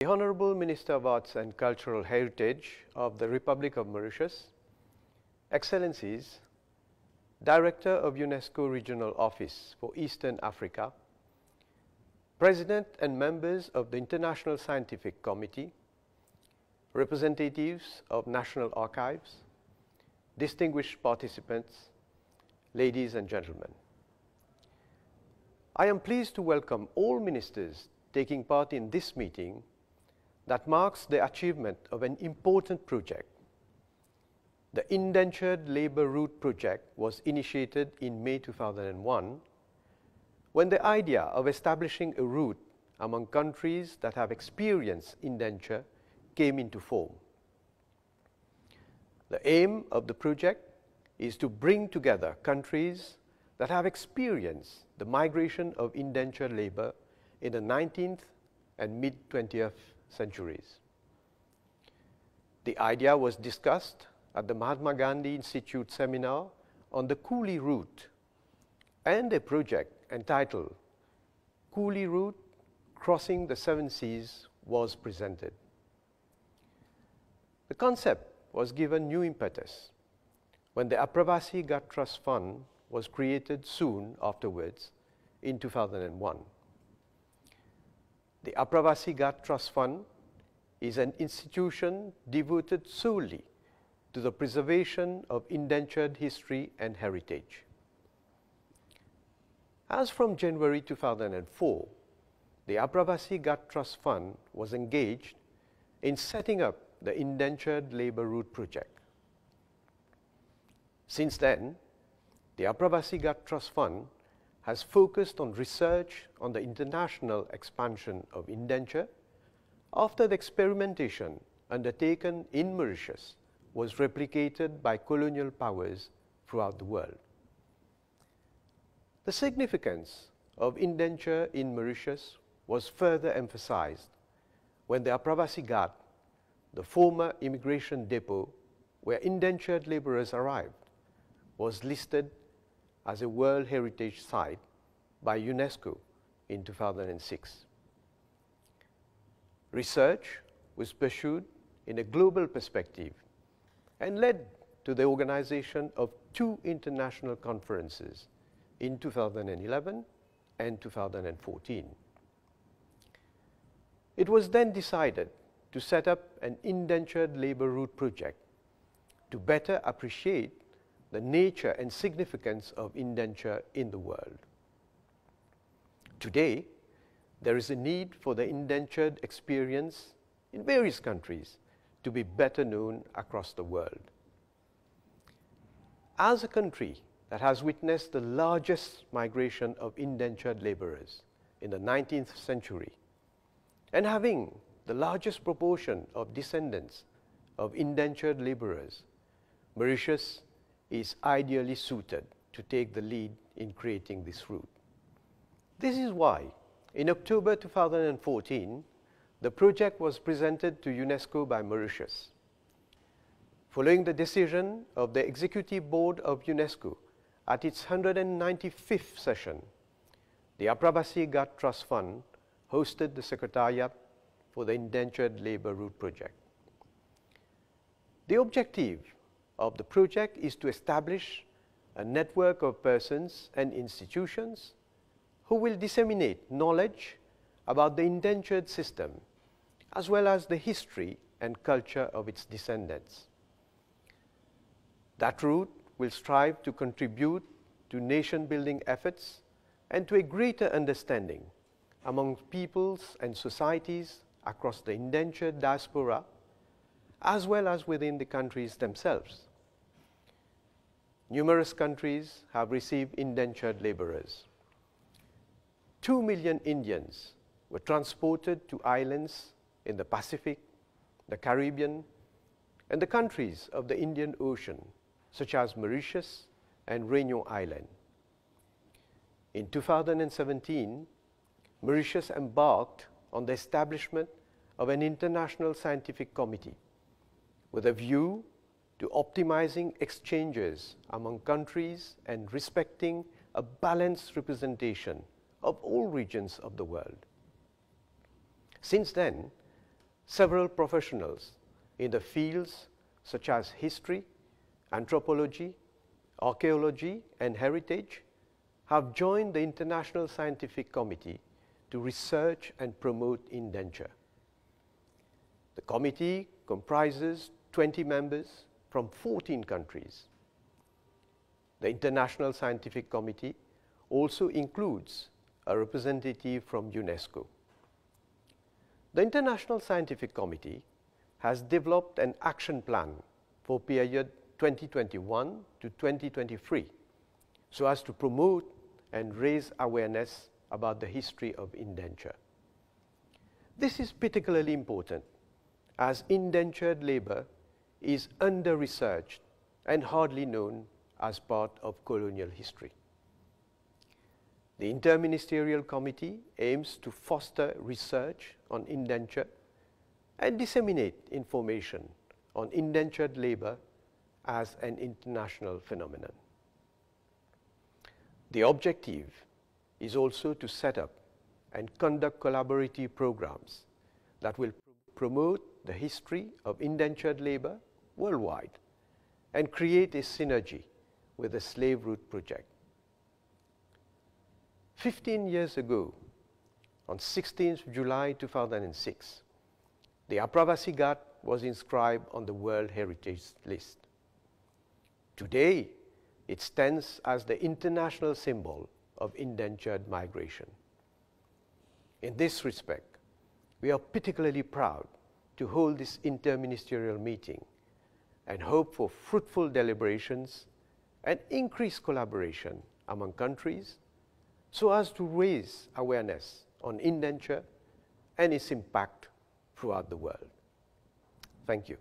the Honorable Minister of Arts and Cultural Heritage of the Republic of Mauritius, Excellencies, Director of UNESCO Regional Office for Eastern Africa, President and members of the International Scientific Committee, representatives of National Archives, distinguished participants, ladies and gentlemen. I am pleased to welcome all ministers taking part in this meeting that marks the achievement of an important project. The Indentured Labour Route Project was initiated in May 2001 when the idea of establishing a route among countries that have experienced indenture came into form. The aim of the project is to bring together countries that have experienced the migration of indentured labour in the 19th and mid-20th centuries. The idea was discussed at the Mahatma Gandhi Institute seminar on the Coolie Route, and a project entitled Coolie Route Crossing the Seven Seas was presented. The concept was given new impetus when the Apravasi Ghat Trust Fund was created soon afterwards in 2001. The Apravasi Ghat Trust Fund is an institution devoted solely to the preservation of indentured history and heritage. As from January 2004, the Apravasi Ghat Trust Fund was engaged in setting up the Indentured Labour Route Project. Since then, the Apravasi Ghat Trust Fund has focused on research on the international expansion of indenture after the experimentation undertaken in Mauritius was replicated by colonial powers throughout the world. The significance of indenture in Mauritius was further emphasized when the Apravasi Ghat, the former immigration depot where indentured laborers arrived, was listed as a World Heritage Site by UNESCO in 2006. Research was pursued in a global perspective and led to the organization of 2 international conferences in 2011 and 2014. It was then decided to set up an Indentured Labour Route Project to better appreciate the nature and significance of indenture in the world. Today, there is a need for the indentured experience in various countries to be better known across the world. As a country that has witnessed the largest migration of indentured laborers in the 19th century, and having the largest proportion of descendants of indentured laborers, Mauritius is ideally suited to take the lead in creating this route. This is why, in October 2014, the project was presented to UNESCO by Mauritius. Following the decision of the Executive Board of UNESCO at its 195th session, the Apravasi Ghat Trust Fund hosted the Secretariat for the Indentured Labour Route Project. The objective of the project is to establish a network of persons and institutions who will disseminate knowledge about the indentured system, as well as the history and culture of its descendants. That route will strive to contribute to nation-building efforts and to a greater understanding among peoples and societies across the indentured diaspora, as well as within the countries themselves. Numerous countries have received indentured laborers. 2 million Indians were transported to islands in the Pacific, the Caribbean, and the countries of the Indian Ocean, such as Mauritius and Réunion Island. In 2017, Mauritius embarked on the establishment of an international scientific committee with a view to optimizing exchanges among countries and respecting a balanced representation of all regions of the world. Since then, several professionals in the fields such as history, anthropology, archaeology, and heritage have joined the International Scientific Committee to research and promote indenture. The committee comprises 20 members from 14 countries. The International Scientific Committee also includes a representative from UNESCO. The International Scientific Committee has developed an action plan for period 2021 to 2023 so as to promote and raise awareness about the history of indenture. This is particularly important as indentured labor is under-researched and hardly known as part of colonial history. The Inter-ministerial Committee aims to foster research on indenture and disseminate information on indentured labor as an international phenomenon. The objective is also to set up and conduct collaborative programs that will promote the history of indentured labor worldwide and create a synergy with the Slave Route Project. 15 years ago, on 16th July 2006, the Apravasi Ghat was inscribed on the World Heritage List. Today, it stands as the international symbol of indentured migration. In this respect, we are particularly proud to hold this interministerial meeting and hope for fruitful deliberations and increased collaboration among countries so as to raise awareness on indenture and its impact throughout the world. Thank you.